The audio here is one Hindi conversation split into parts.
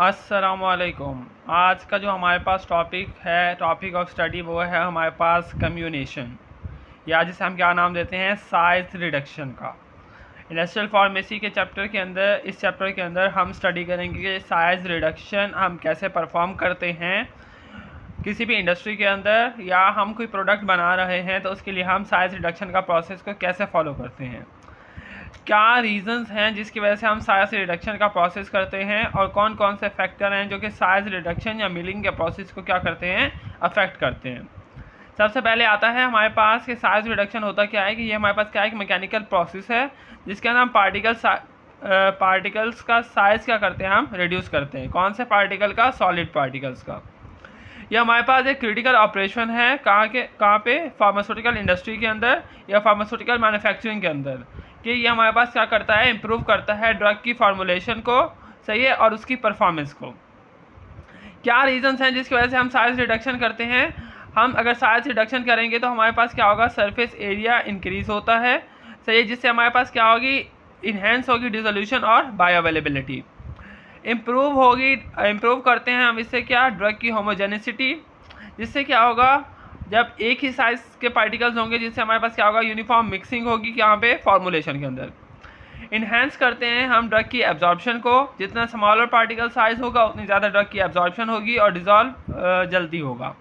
अस्सलामुअलैकुम। आज का जो हमारे पास टॉपिक ऑफ स्टडी वो है हमारे पास कम्यूनेशन, या जिसे हम क्या नाम देते हैं, साइज रिडक्शन का। इंडस्ट्रियल फार्मेसी के इस चैप्टर के अंदर हम स्टडी करेंगे कि साइज रिडक्शन हम कैसे परफॉर्म करते हैं किसी भी इंडस्ट्री के अंदर, या हम कोई प्रोडक्ट बना रहे हैं तो उसके लिए हम साइज रिडक्शन का प्रोसेस को कैसे फॉलो करते हैं, क्या रीजंस हैं जिसकी वजह से हम साइज रिडक्शन का प्रोसेस करते हैं, और कौन कौन से फैक्टर हैं जो कि साइज रिडक्शन या मिलिंग के प्रोसेस को क्या करते हैं, अफेक्ट करते हैं। सबसे पहले आता है हमारे पास कि साइज रिडक्शन होता क्या है, कि ये हमारे पास क्या है, एक मैकेनिकल प्रोसेस है जिसके अंदर हम पार्टिकल्स का साइज क्या करते हैं, हम रिड्यूस करते हैं। कौन से पार्टिकल का? सॉलिड पार्टिकल्स का। ये हमारे पास एक क्रिटिकल ऑपरेशन है कहाँ पे? फार्मास्यूटिकल इंडस्ट्री के अंदर या फार्मास्यूटिकल मैन्युफैक्चरिंग के अंदर, कि ये हमारे पास क्या करता है, इम्प्रूव करता है ड्रग की फार्मूलेशन को, सही है, और उसकी परफॉर्मेंस को। क्या रीजंस हैं जिसकी वजह से हम साइज रिडक्शन करते हैं? हम अगर साइज रिडक्शन करेंगे तो हमारे पास क्या होगा, सरफेस एरिया इंक्रीज होता है, सही है, जिससे हमारे पास क्या होगी, इन्हेंस होगी डिसोल्यूशन और बायो अवेलेबिलिटी इम्प्रूव करते हैं हम इससे क्या, ड्रग की होमोजेनिसिटी, जिससे क्या होगा, जब एक ही साइज के पार्टिकल्स होंगे जिससे हमारे पास क्या होगा, यूनिफॉर्म मिक्सिंग होगी यहाँ पे फॉर्मुलेशन के अंदर। इन्हेंस करते हैं हम ड्रग की एब्जॉर्प्शन को, जितना स्मॉलर पार्टिकल साइज होगा उतनी ज़्यादा ड्रग की एब्जॉर्प्शन होगी और डिज़ोल्व जल्दी होगा।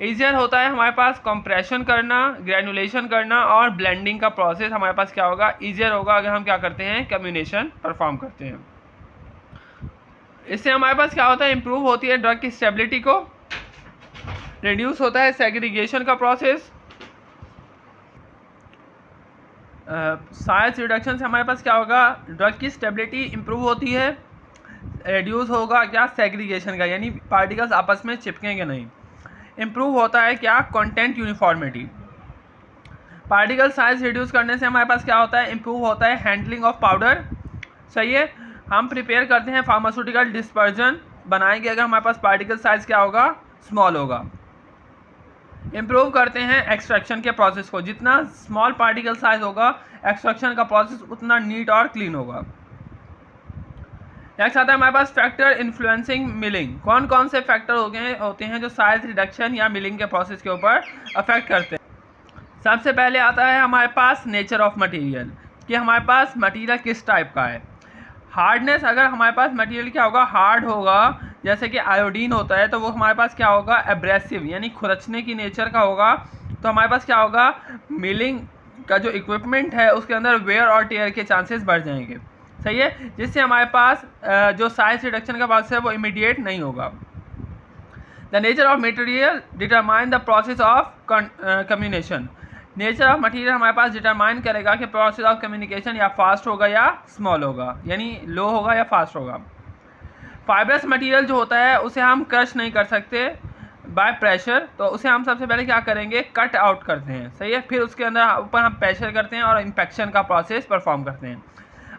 ईजियर होता है हमारे पास कंप्रेशन करना, ग्रेनुलेशन करना और ब्लेंडिंग का प्रोसेस हमारे पास क्या होगा, ईजियर होगा अगर हम क्या करते हैं, कम्यूनेशन परफॉर्म करते हैं। इससे हमारे पास क्या होता है, इंप्रूव होती है ड्रग की स्टेबिलिटी को, रिड्यूस होता है सेग्रीगेशन का प्रोसेस। साइज रिडक्शन से हमारे पास क्या होगा, ड्रग की स्टेबिलिटी इंप्रूव होती है, रिड्यूस होगा क्या, सेग्रीगेशन का, यानी पार्टिकल्स आपस में चिपकेंगे नहीं। इंप्रूव होता है क्या, content uniformity. Particle size reduce करने से हमारे पास क्या होता है, इंप्रूव होता है हैंडलिंग ऑफ पाउडर, सही है। हम प्रिपेयर करते हैं फार्मास्यूटिकल डिस्पर्जन बनाएंगे अगर हमारे पास पार्टिकल साइज क्या होगा, स्मॉल होगा। इम्प्रूव करते हैं एक्सट्रैक्शन के प्रोसेस को, जितना स्मॉल पार्टिकल साइज होगा एक्सट्रैक्शन का प्रोसेस उतना नीट और क्लीन होगा। नेक्स्ट आता है हमारे पास फैक्टर इन्फ्लुएंसिंग मिलिंग। कौन कौन से फैक्टर होते हैं जो साइज रिडक्शन या मिलिंग के प्रोसेस के ऊपर अफेक्ट करते हैं। सबसे पहले आता है हमारे पास नेचर ऑफ मटेरियल, कि हमारे पास मटेरियल किस टाइप का है। हार्डनेस, अगर हमारे पास मटेरियल क्या होगा, हार्ड होगा, जैसे कि आयोडीन होता है, तो वो हमारे पास क्या होगा, एब्रेसिव यानी खुरचने की नेचर का होगा, तो हमारे पास क्या होगा, मिलिंग का जो इक्विपमेंट है उसके अंदर वेयर और टेयर के चांसेस बढ़ जाएंगे, सही है, जिससे हमारे पास जो साइज रिडक्शन का प्रोसेस है वो इमीडिएट नहीं होगा। The nature of material determine the process of communication. Nature of material हमारे पास डिटरमाइन करेगा कि प्रोसेस ऑफ कम्युनिकेशन या फास्ट होगा या स्मॉल होगा, यानी लो होगा या फास्ट होगा। फाइब्रस मटेरियल जो होता है उसे हम क्रश नहीं कर सकते बाय प्रेशर, तो उसे हम सबसे पहले क्या करेंगे, कट आउट करते हैं, सही है, फिर उसके अंदर ऊपर हम प्रेशर करते हैं और इम्पैक्शन का प्रोसेस परफॉर्म करते हैं।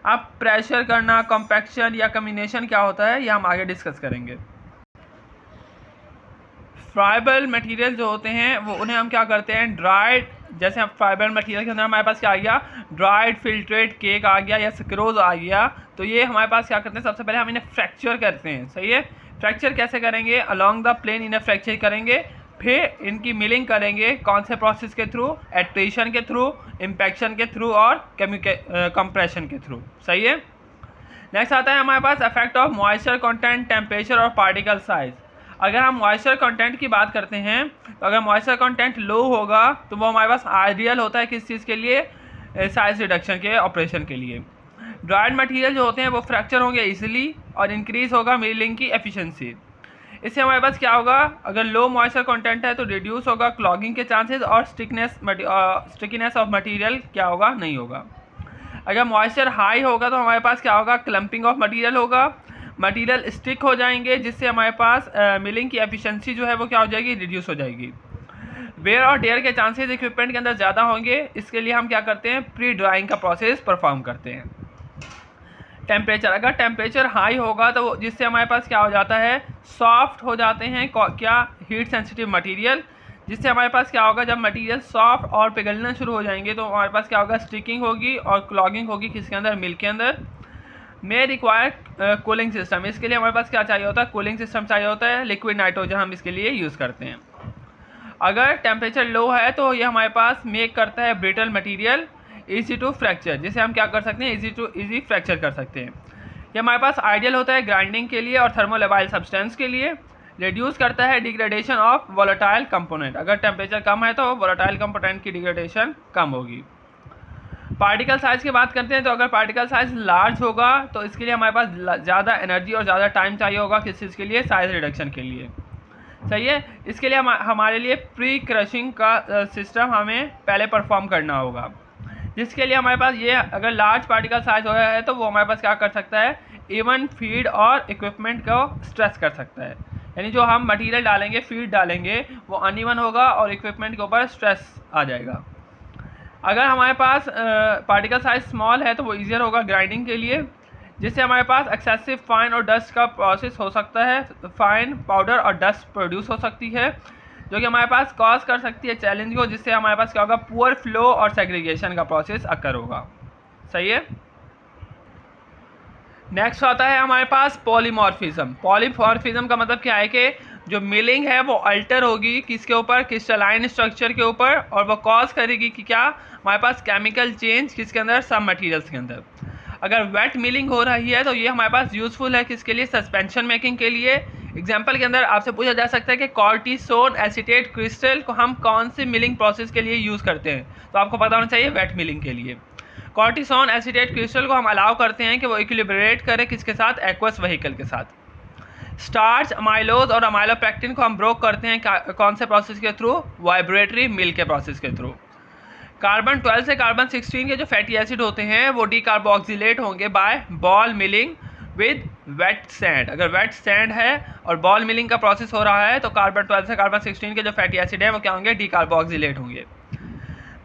अब प्रेशर करना, कॉम्पैक्शन या कम्बिनेशन क्या होता है, ये हम आगे डिस्कस करेंगे। फ्राइबल मटेरियल जो होते हैं वो उन्हें हम क्या करते हैं, ड्राइड, जैसे हम फाइबर मटेरियल के अंदर हमारे पास क्या आ गया, ड्राइड फिल्ट्रेट केक आ गया या सक्रोज आ गया, तो ये हमारे पास क्या करते हैं, सबसे पहले हम इन्हें फ्रैक्चर करते हैं, सही है। फ्रैक्चर कैसे करेंगे, अलोंग द प्लेन इन्हें फ्रैक्चर करेंगे, फिर इनकी मिलिंग करेंगे, कौन से प्रोसेस के थ्रू, एट्रेशन के थ्रू, इम्पैक्शन के थ्रू और कंप्रेशन के थ्रू, सही है। नेक्स्ट आता है हमारे पास effect of moisture content, temperature और पार्टिकल साइज। अगर हम मॉइस्चर कंटेंट की बात करते हैं तो अगर मॉइस्चर कंटेंट लो होगा तो वो हमारे पास आइडियल होता है किस चीज़ के लिए, साइज रिडक्शन के ऑपरेशन के लिए। ड्राइड मटेरियल जो होते हैं वो फ्रैक्चर होंगे इजीली और इंक्रीज होगा मिलिंग की एफिशिएंसी। इससे हमारे पास क्या होगा, अगर लो मॉइस्चर कंटेंट है तो रिड्यूस होगा क्लॉगिंग के चांसेस और स्टिकीनेस ऑफ मटेरियल क्या होगा, नहीं होगा। अगर मॉइस्चर हाई होगा तो हमारे पास क्या होगा, क्लम्पिंग ऑफ मटेरियल होगा, मटेरियल स्टिक हो जाएंगे, जिससे हमारे पास मिलिंग की एफिशिएंसी जो है वो क्या हो जाएगी, रिड्यूस हो जाएगी। वेयर और टेयर के चांसेस इक्विपमेंट के अंदर ज़्यादा होंगे, इसके लिए हम क्या करते हैं, प्री ड्राइंग का प्रोसेस परफॉर्म करते हैं। टेम्परेचर, अगर टेम्परेचर हाई होगा तो जिससे हमारे पास क्या हो जाता है, सॉफ्ट हो जाते हैं क्या, हीट सेंसिटिव मटेरियल, जिससे हमारे पास क्या होगा, जब मटेरियल सॉफ्ट और पिघलना शुरू हो जाएंगे तो हमारे पास क्या होगा, स्टिकिंग होगी और क्लॉगिंग होगी किसके अंदर, मिल्क के अंदर। मे रिक्वायर कूलिंग सिस्टम, इसके लिए हमारे पास क्या चाहिए होता है, कूलिंग सिस्टम चाहिए होता है, लिक्विड नाइट्रोजन हम इसके लिए यूज़ करते हैं। अगर टेम्परेचर लो है तो ये हमारे पास मेक करता है brittle material easy to fracture, जिसे हम क्या कर सकते हैं, इजी फ्रैक्चर कर सकते हैं। ये हमारे पास आइडियल होता है ग्राइंडिंग के लिए और थर्मोलेबाइल सब्सटेंस के लिए। रिड्यूस करता है डिग्रेडेशन ऑफ वोलेटाइल कंपोनेंट, अगर टेम्परेचर कम है तो वोलेटाइल कंपोनेंट की डिग्रेडेशन कम होगी। पार्टिकल साइज़ की बात करते हैं तो अगर पार्टिकल साइज़ लार्ज होगा तो इसके लिए हमारे पास ज़्यादा एनर्जी और ज़्यादा टाइम चाहिए होगा किस चीज़ के लिए, साइज़ रिडक्शन के लिए। सही है, इसके लिए हमारे लिए प्री क्रशिंग का सिस्टम हमें पहले परफॉर्म करना होगा, जिसके लिए हमारे पास ये अगर लार्ज पार्टिकल साइज हो रहा है तो वो हमारे पास क्या कर सकता है, इवन फीड और इक्विपमेंट को स्ट्रेस कर सकता है। यानी जो हम मटेरियल डालेंगे, फीड डालेंगे, वो अनइवन होगा और इक्विपमेंट के ऊपर स्ट्रेस आ जाएगा। अगर हमारे पास पार्टिकल साइज स्मॉल है तो वो ईजियर होगा ग्राइंडिंग के लिए, जिससे हमारे पास एक्सेसिव फाइन और डस्ट का प्रोसेस हो सकता है, फाइन पाउडर और डस्ट प्रोड्यूस हो सकती है, जो कि हमारे पास कॉज कर सकती है चैलेंज को, जिससे हमारे पास क्या होगा, पुअर फ्लो और सेग्रीगेशन का प्रोसेस अकर होगा। सही है। नेक्स्ट आता है हमारे पास पॉलीमॉर्फिज्म। पॉलीमॉर्फिज्म का मतलब क्या है कि जो मिलिंग है वो अल्टर होगी किसके ऊपर, क्रिस्टलाइन स्ट्रक्चर के ऊपर, और वो कॉज करेगी कि क्या, हमारे पास केमिकल चेंज किसके अंदर, सब मटेरियल्स के अंदर। अगर वेट मिलिंग हो रही है तो ये हमारे पास यूज़फुल है किसके लिए, सस्पेंशन मेकिंग के लिए। एग्जाम्पल के अंदर आपसे पूछा जा सकता है कि कॉर्टिसोन एसीटेट क्रिस्टल को हम कौन से मिलिंग प्रोसेस के लिए यूज़ करते हैं, तो आपको पता होना चाहिए वेट मिलिंग के लिए। कॉर्टिसोन एसीटेट क्रिस्टल को हम अलाउ करते हैं कि वो इक्विलिब्रेट करे किसके साथ, एक्वस व्हीकल के साथ। स्टार्च, अमाइलोज और अमाइलोपेक्टिन को हम ब्रोक करते हैं कौन से प्रोसेस के थ्रू, वाइब्रेटरी मिल के प्रोसेस के थ्रू। कार्बन 12 से कार्बन 16 के जो फैटी एसिड होते हैं वो डीकार्बोक्सिलेट होंगे by ball milling with weight sand. अगर वेट सैंड है और बॉल मिलिंग का प्रोसेस हो रहा है तो कार्बन 12 से कार्बन 16 के जो फैटी एसिड हैं वो क्या होंगे, डीकार्बोक्सिलेट होंगे।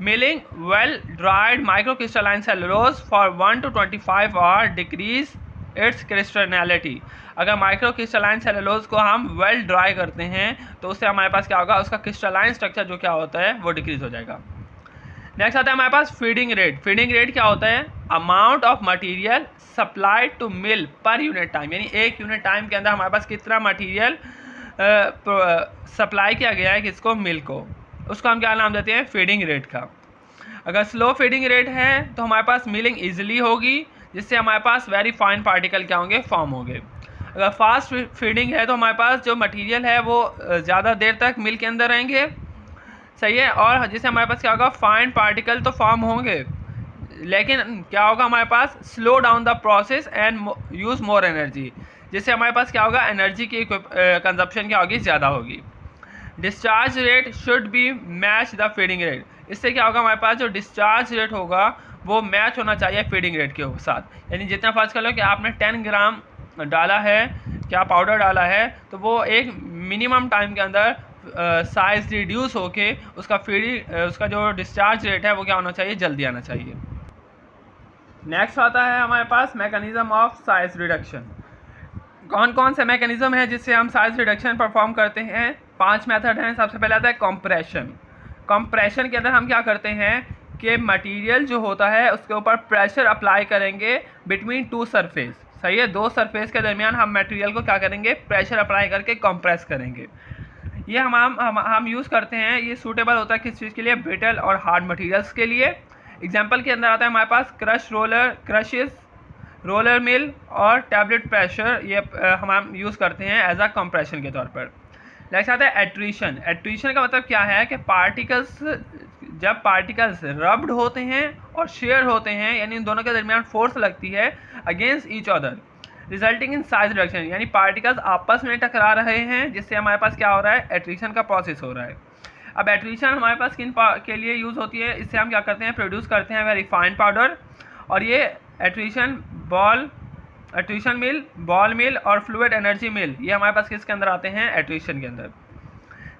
Milling well dried microcrystalline cellulose for 1 to 25 hour decrease its crystallinity. अगर माइक्रोक्रिस्टलाइन सेलुलोज को हम वेल ड्राई करते हैं तो उससे हमारे पास क्या होगा, उसका क्रिस्टलाइन स्ट्रक्चर जो क्या होता है वो डिक्रीज हो जाएगा। नेक्स्ट आता है हमारे पास फीडिंग रेट। फीडिंग रेट क्या होता है, amount of material supplied to mill per unit time, यानी एक यूनिट टाइम के अंदर हमारे पास कितना मटेरियल सप्लाई किया गया है किसको, मिल को, उसको हम क्या नाम देते हैं, फीडिंग रेट का। अगर स्लो फीडिंग रेट है तो हमारे पास मिलिंग ईजिली होगी, जिससे हमारे पास वेरी फाइन पार्टिकल क्या होंगे, फॉर्म होंगे। अगर फास्ट फीडिंग है तो हमारे पास जो मटेरियल है वो ज़्यादा देर तक मिल के अंदर रहेंगे। सही है, और जिससे हमारे पास क्या होगा, फाइन पार्टिकल तो फॉर्म होंगे, लेकिन क्या होगा, हमारे पास slow down the process and use more energy, जिससे हमारे पास क्या होगा, एनर्जी की कंजप्शन क्या होगी, ज़्यादा होगी। Discharge rate should be match the feeding rate. इससे क्या होगा, हमारे पास जो डिस्चार्ज रेट होगा वो मैच होना चाहिए फीडिंग रेट के साथ। यानी जितना फर्ज कर लो कि आपने 10 ग्राम डाला है, क्या पाउडर डाला है, तो वो एक मिनिमम टाइम के अंदर साइज रिड्यूस होके उसका जो डिस्चार्ज रेट है वो क्या होना चाहिए, जल्दी आना चाहिए। नेक्स्ट आता है हमारे पास मैकेनिज्म ऑफ साइज रिडक्शन। कौन कौन से मैकेनिज्म है जिससे हम साइज रिडक्शन परफॉर्म करते हैं, 5 मेथड हैं। सबसे पहले आता है कंप्रेशन। कंप्रेशन के अंदर हम क्या करते हैं कि मटेरियल जो होता है उसके ऊपर प्रेशर अप्लाई करेंगे बिटवीन 2 सरफेस। सही है, 2 सरफेस के दरमियान हम मटेरियल को क्या करेंगे, प्रेशर अप्लाई करके कंप्रेस करेंगे। ये हम यूज़ करते हैं, ये सूटेबल होता है किस चीज़ के लिए, ब्रिटल और हार्ड मटेरियल्स के लिए। एग्जांपल के अंदर आता है हमारे पास क्रशेस, रोलर मिल और टैबलेट प्रेशर, ये हम यूज़ करते हैं एज अ कंप्रेशन के तौर पर। नेक्स्ट आता है एट्रीशन। एट्रीशन का मतलब क्या है कि जब पार्टिकल्स रब्ड होते हैं और शेयर होते हैं, यानी इन दोनों के दरमियान फोर्स लगती है against each other, resulting in size reduction, यानी पार्टिकल्स आपस में टकरा रहे हैं, जिससे हमारे पास क्या हो रहा है, एट्रीशन का प्रोसेस हो रहा है। अब एट्रीशन हमारे पास किन के लिए यूज़ होती है, इससे हम क्या करते हैं, प्रोड्यूस करते हैं वेरी फाइन पाउडर। और ये एट्रीशन मिल, बॉल मिल और फ्लूइड एनर्जी मिल, ये हमारे पास किसके अंदर आते हैं, एट्रीशन के अंदर।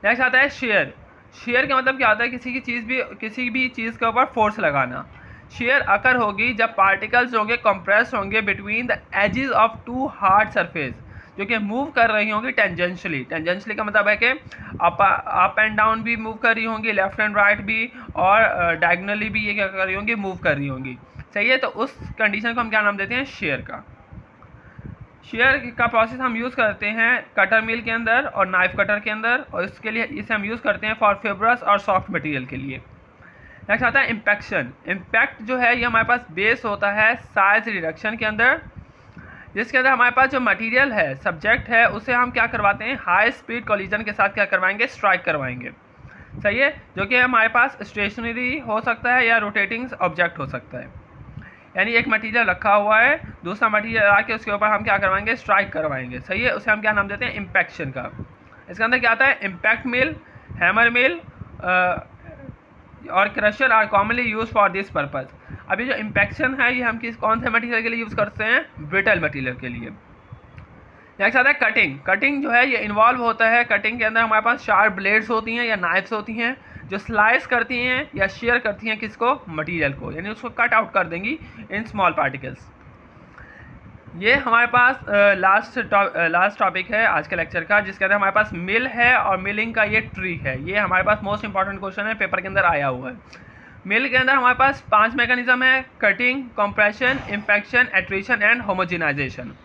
नेक्स्ट आता है शेयर। शेयर का मतलब क्या होता है, किसी भी चीज़ के ऊपर फोर्स लगाना। शेयर अकर होगी जब पार्टिकल्स होंगे कंप्रेस होंगे between the edges of 2 hard surface, जो कि मूव कर रही होंगी टेंजेंशियली। टेंजेंशियली का मतलब है कि अप एंड डाउन भी मूव कर रही होंगी, लेफ्ट एंड राइट भी, और डायगोनली भी ये क्या कर रही होंगी, मूव कर रही होंगी। सही है, तो उस कंडीशन को हम क्या नाम देते हैं, शेयर का। शेयर का प्रोसेस हम यूज़ करते हैं कटर मिल के अंदर और नाइफ कटर के अंदर, और इसके लिए इसे हम यूज़ करते हैं फॉर फेब्रस और सॉफ्ट मटेरियल के लिए। नेक्स्ट आता है इम्पैक्शन। इम्पैक्ट जो है ये हमारे पास बेस होता है साइज रिडक्शन के अंदर, जिसके अंदर हमारे पास जो मटेरियल है, सब्जेक्ट है, उसे हम क्या करवाते हैं, हाई स्पीड कोलिजन के साथ क्या करवाएंगे, स्ट्राइक करवाएंगे। सही है, जो कि हमारे पास स्टेशनरी हो सकता है या रोटेटिंग ऑब्जेक्ट हो सकता है। यानी एक मटेरियल रखा हुआ है, दूसरा मटेरियल आके उसके ऊपर हम क्या करवाएंगे, स्ट्राइक करवाएंगे। सही है, उसे हम क्या नाम देते हैं, इम्पैक्शन का। इसके अंदर क्या आता है, इम्पैक्ट मिल, हैमर मिल और crusher are commonly use for this purpose. अभी जो इम्पैक्शन है ये हम कौन से मटेरियल के लिए यूज़ करते हैं, ब्रिटल मटेरियल के लिए। नेक्स्ट आता है कटिंग। कटिंग जो है ये इन्वॉल्व होता है, कटिंग के अंदर हमारे पास शार्प ब्लेड्स होती हैं या नाइफ्स होती हैं जो स्लाइस करती हैं या शेयर करती हैं किसको, मटेरियल को, यानी उसको कट आउट कर देंगी इन स्मॉल पार्टिकल्स। ये हमारे पास लास्ट टॉपिक है आज के लेक्चर का, जिसके अंदर हमारे पास मिल है और मिलिंग का ये ट्री है। ये हमारे पास मोस्ट इंपॉर्टेंट क्वेश्चन है, पेपर के अंदर आया हुआ है। मिल के अंदर हमारे पास 5 मैकेनिज्म है, cutting, compression, impaction, attrition and homogenisation.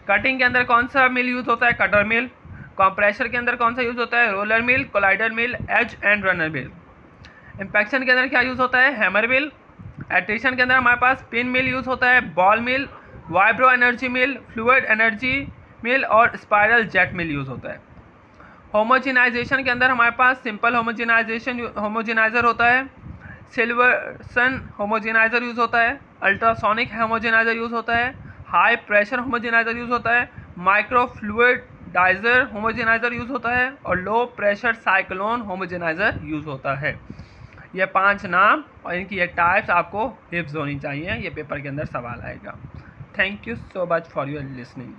Cutting के अंदर कौन सा मिल यूज़ होता है, कटर मिल। कंप्रेशर के अंदर कौन सा यूज़ होता है, roller mill, colloid mill, edge and runner mill. Impaction के अंदर क्या यूज़ होता है, हैमर मिल। एट्रीशन के अंदर हमारे पास पिन मिल यूज़ होता है, बॉल मिल, वाइब्रो एनर्जी मिल, फ्लूइड एनर्जी मिल और स्पाइरल जेट मिल यूज़ होता है। होमोजेनाइजेशन के अंदर हमारे पास सिंपल होमोजेनाइजर होता है, सिल्वर्सन होमोजेनाइजर यूज़ होता है, अल्ट्रासोनिक होमोजेनाइजर यूज़ होता है, हाई प्रेशर होमोजेनाइजर यूज़ होता है, माइक्रो फ्लूइडाइजर होमोजेनाइजर यूज़ होता है और low pressure cyclone homogeniser use होता है। ये 5 नाम और इनकी ये टाइप्स आपको हिफ्ज़ होनी चाहिए, ये पेपर के अंदर सवाल आएगा। Thank you so much for your listening.